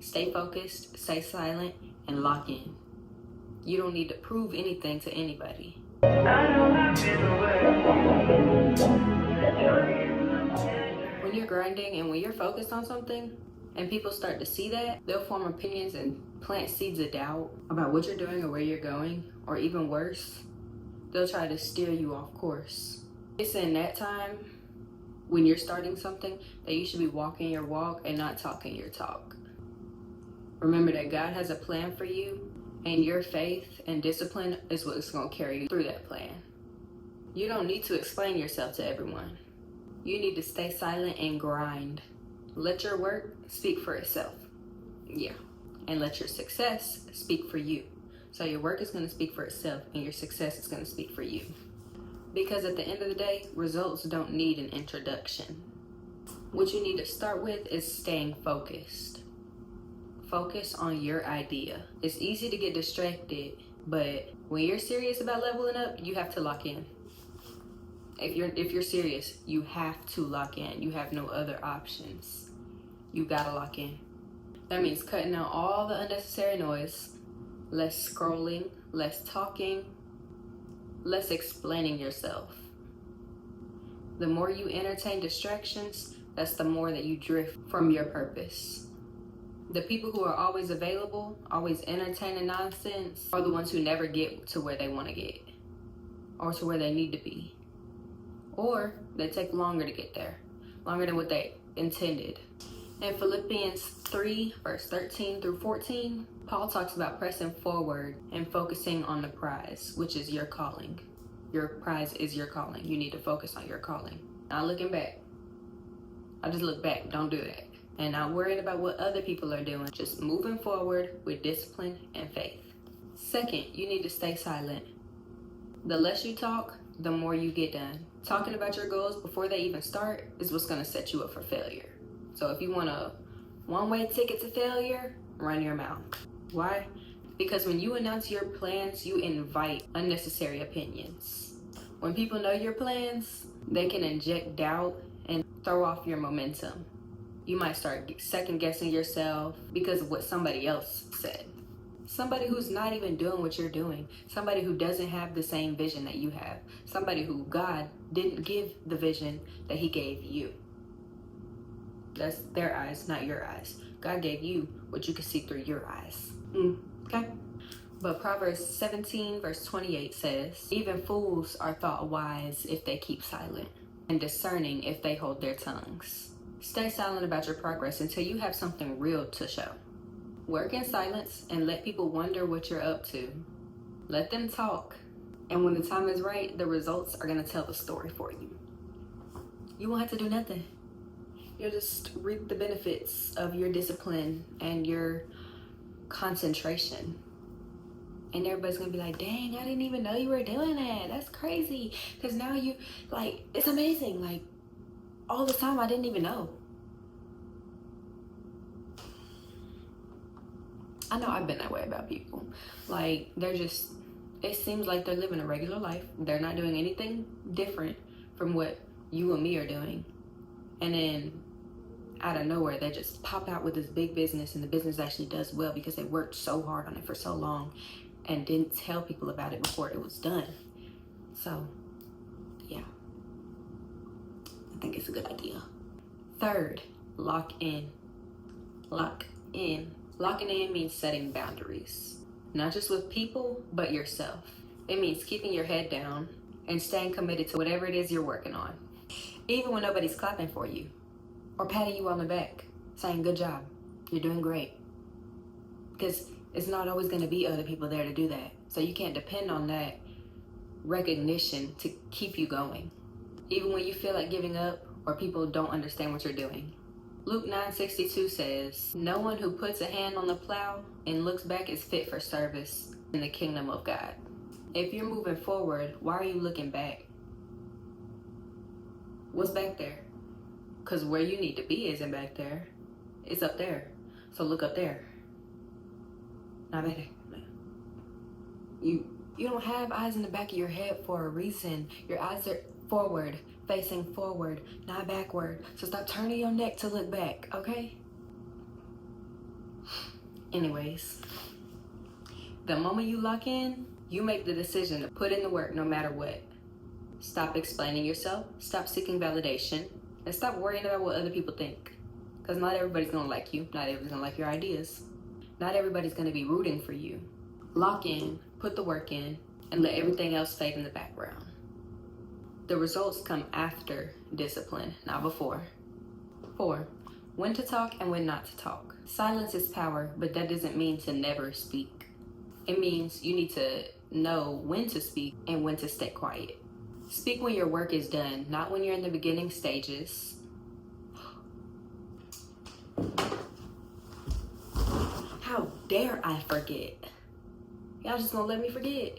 Stay focused, stay silent, and lock in. You don't need to prove anything to anybody. When you're grinding and when you're focused on something and people start to see that, they'll form opinions and plant seeds of doubt about what you're doing or where you're going, or even worse, they'll try to steer you off course. It's in that time when you're starting something that you should be walking your walk and not talking your talk. Remember that God has a plan for you, and your faith and discipline is what's going to carry you through that plan. You don't need to explain yourself to everyone. You need to stay silent and grind. Let your work speak for itself. Yeah. And let your success speak for you. So your work is going to speak for itself and your success is going to speak for you. Because at the end of the day, results don't need an introduction. What you need to start with is staying focused. Focus on your idea. It's easy to get distracted, but when you're serious about leveling up, you have to lock in. If you're serious, you have to lock in. You have no other options. You gotta lock in. That means cutting out all the unnecessary noise, less scrolling, less talking, less explaining yourself. The more you entertain distractions, that's the more that you drift from your purpose. The people who are always available, always entertaining nonsense, are the ones who never get to where they want to get, or to where they need to be. Or they take longer to get there, longer than what they intended. In Philippians 3, verse 13 through 14, Paul talks about pressing forward and focusing on the prize, which is your calling. Your prize is your calling. You need to focus on your calling. Not looking back. I just look back. Don't do that. And not worrying about what other people are doing. Just moving forward with discipline and faith. Second, you need to stay silent. The less you talk, the more you get done. Talking about your goals before they even start is what's going to set you up for failure. So if you want a one-way ticket to failure, run your mouth. Why? Because when you announce your plans, you invite unnecessary opinions. When people know your plans, they can inject doubt and throw off your momentum. You might start second-guessing yourself because of what somebody else said. Somebody who's not even doing what you're doing. Somebody who doesn't have the same vision that you have. Somebody who God didn't give the vision that he gave you. That's their eyes, not your eyes. God gave you what you can see through your eyes. Okay? But Proverbs 17 verse 28 says, even fools are thought wise if they keep silent, and discerning if they hold their tongues. Stay silent about your progress until you have something real to show. Work in silence and let people wonder what you're up to. Let them talk. And when the time is right, the results are going to tell the story for you. You won't have to do nothing. You'll just reap the benefits of your discipline and your concentration. And everybody's going to be like, dang, I didn't even know you were doing that. That's crazy. Because now you, like, it's amazing. Like, all the time I didn't even know. I know I've been that way about people. Like, they're just, it seems like they're living a regular life. They're not doing anything different from what you and me are doing. And then out of nowhere, they just pop out with this big business, and the business actually does well because they worked so hard on it for so long and didn't tell people about it before it was done. So, yeah. I think it's a good idea. Third, lock in. Lock in. Locking in means setting boundaries, not just with people, but yourself. It means keeping your head down and staying committed to whatever it is you're working on, even when nobody's clapping for you or patting you on the back, saying, good job, you're doing great. Because it's not always going to be other people there to do that. So you can't depend on that recognition to keep you going, even when you feel like giving up or people don't understand what you're doing. Luke 9:62 says, no one who puts a hand on the plow and looks back is fit for service in the kingdom of God. If you're moving forward, why are you looking back? What's back there? Because where you need to be isn't back there. It's up there. So look up there. Not back there. You don't have eyes in the back of your head for a reason. Your eyes are forward, facing forward, not backward. So stop turning your neck to look back, okay? Anyways, the moment you lock in, you make the decision to put in the work no matter what. Stop explaining yourself, stop seeking validation, and stop worrying about what other people think. Because not everybody's gonna like you, not everybody's gonna like your ideas. Not everybody's gonna be rooting for you. Lock in, put the work in, and let everything else fade in the background. The results come after discipline, not before. 4. When to talk and when not to talk. Silence is power, but that doesn't mean to never speak. It means you need to know when to speak and when to stay quiet. Speak when your work is done, not when you're in the beginning stages. How dare I forget? Y'all just gonna let me forget?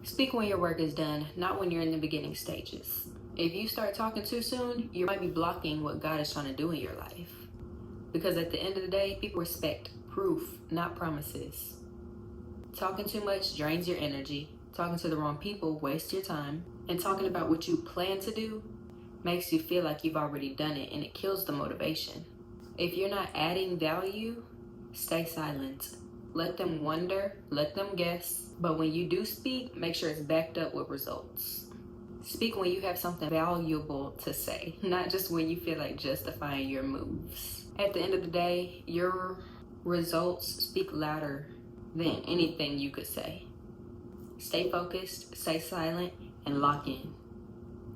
Speak when your work is done, not when you're in the beginning stages. If you start talking too soon, you might be blocking what God is trying to do in your life. Because at the end of the day, people respect proof, not promises. Talking too much drains your energy. Talking to the wrong people wastes your time. And talking about what you plan to do makes you feel like you've already done it, and it kills the motivation. If you're not adding value, stay silent. Let them wonder, let them guess. But when you do speak, make sure it's backed up with results. Speak when you have something valuable to say, not just when you feel like justifying your moves. At the end of the day, your results speak louder than anything you could say. Stay focused, stay silent, and lock in.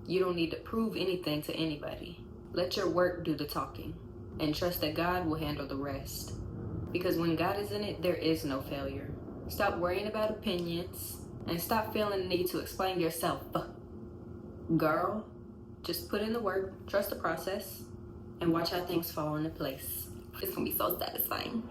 You don't need to prove anything to anybody. Let your work do the talking, and trust that God will handle the rest. Because when God is in it, there is no failure. Stop worrying about opinions, and stop feeling the need to explain yourself. Girl, just put in the work, trust the process, and watch how things fall into place. It's gonna be so satisfying.